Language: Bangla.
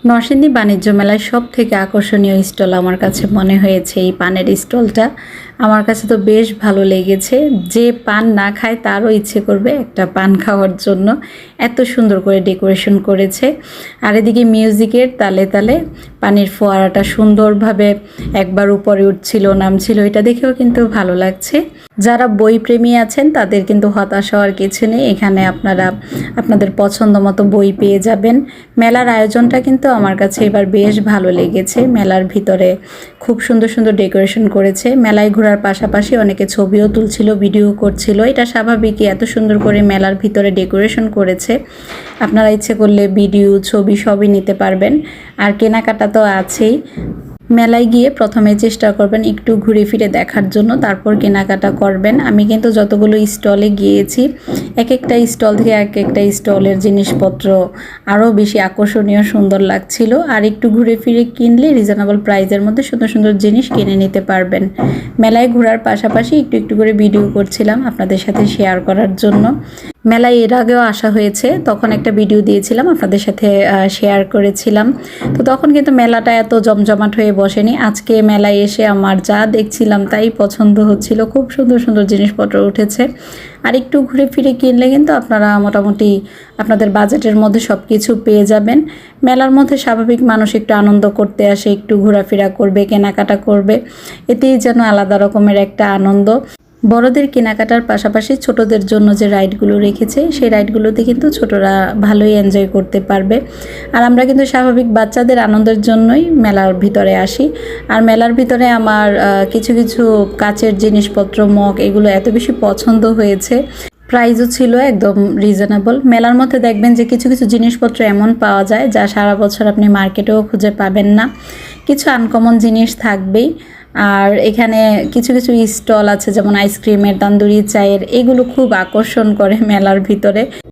নরসিংদী বাণিজ্য মেলায় সবথেকে আকর্ষণীয় স্টল আমার কাছে মনে হয়েছে এই পানের স্টলটা। আমার কাছে তো বেশ ভালো লেগেছে। যে পান না খায় তারও ইচ্ছে করবে একটা পান খাওয়ার জন্য। এত সুন্দর করে ডেকোরেশন করেছে। আর এদিকে মিউজিকের তালে তালে পানির ফোয়ারাটা সুন্দরভাবে একবার উপরে উঠছিল নামছিল, এটা দেখেও কিন্তু ভালো লাগছে। যারা বই প্রেমী আছেন তাদের কিন্তু হতাশ হওয়ার কিছু নেই। এখানে আপনারা আপনাদের পছন্দ মতো বই পেয়ে যাবেন। মেলার আয়োজনটা কিন্তু আমার কাছে এবার বেশ ভালো লেগেছে। মেলার ভিতরে খুব সুন্দর সুন্দর ডেকোরেশন করেছে। মেলায় ঘোরার পাশাপাশি অনেকে ছবিও তুলছিল, ভিডিও করছিল। এটা স্বাভাবিকই, এত সুন্দর করে মেলার ভিতরে ডেকোরেশন করেছে। আপনারা ইচ্ছে করলে ভিডিও, ছবি সবই নিতে পারবেন। আর কেনাকাটা তো আছেই। মেলায় গিয়ে প্রথমে চেষ্টা করবেন একটু ঘুরে ফিরে দেখার জন্য, তারপর কেনাকাটা করবেন। আমি কিন্তু যতগুলো স্টলে গিয়েছি, এক একটা স্টল থেকে এক একটা স্টলের জিনিসপত্র আরও বেশি আকর্ষণীয় সুন্দর লাগছিল। আর একটু ঘুরে ফিরে কিনলে রিজনেবল প্রাইসের মধ্যে সুন্দর সুন্দর জিনিস কিনে নিতে পারবেন। মেলায় ঘোরার পাশাপাশি একটু একটু করে ভিডিও করছিলাম আপনাদের সাথে শেয়ার করার জন্য। মেলায় এর আগেও আসা হয়েছে, তখন একটা ভিডিও দিয়েছিলাম, আপনাদের সাথে শেয়ার করেছিলাম। তো তখন কিন্তু মেলাটা এত জমজমাট হয়ে বসেনি। আজকে মেলায় এসে আমার যা দেখছিলাম তাই পছন্দ হচ্ছিল। খুব সুন্দর সুন্দর জিনিসপত্র উঠেছে। আর একটু ঘুরে ফিরে কিনলে কিন্তু আপনারা মোটামুটি আপনাদের বাজেটের মধ্যে সব কিছু পেয়ে যাবেন। মেলার মধ্যে স্বাভাবিক মানুষ একটু আনন্দ করতে আসে, একটু ঘোরাফেরা করবে, কেনাকাটা করবে। এতেই যেন আলাদা রকমের একটা আনন্দ। বড়দের কেনাকাটার পাশাপাশি ছোটদের জন্য যে রাইডগুলো রেখেছে সেই রাইডগুলোতে কিন্তু ছোটরা ভালোই এনজয় করতে পারবে। আর আমরা কিন্তু স্বাভাবিক বাচ্চাদের আনন্দের জন্যই মেলার ভিতরে আসি। আর মেলার ভিতরে আমার কিছু কিছু কাচের জিনিসপত্র, মগ, এগুলো এত বেশি পছন্দ হয়েছে। প্রাইসও ছিল একদম রিজনেবল। মেলার মধ্যে দেখবেন যে কিছু কিছু জিনিসপত্র এমন পাওয়া যায় যা সারা বছর আপনি মার্কেটেও খুঁজে পাবেন না। কিছু আনকমন জিনিস থাকবেই। আর এখানে কিছু কিছু স্টল আছে, যেমন আইসক্রিমের, তান্দুরি চায়ের, এগুলো খুব আকর্ষণ করে মেলার ভিতরে।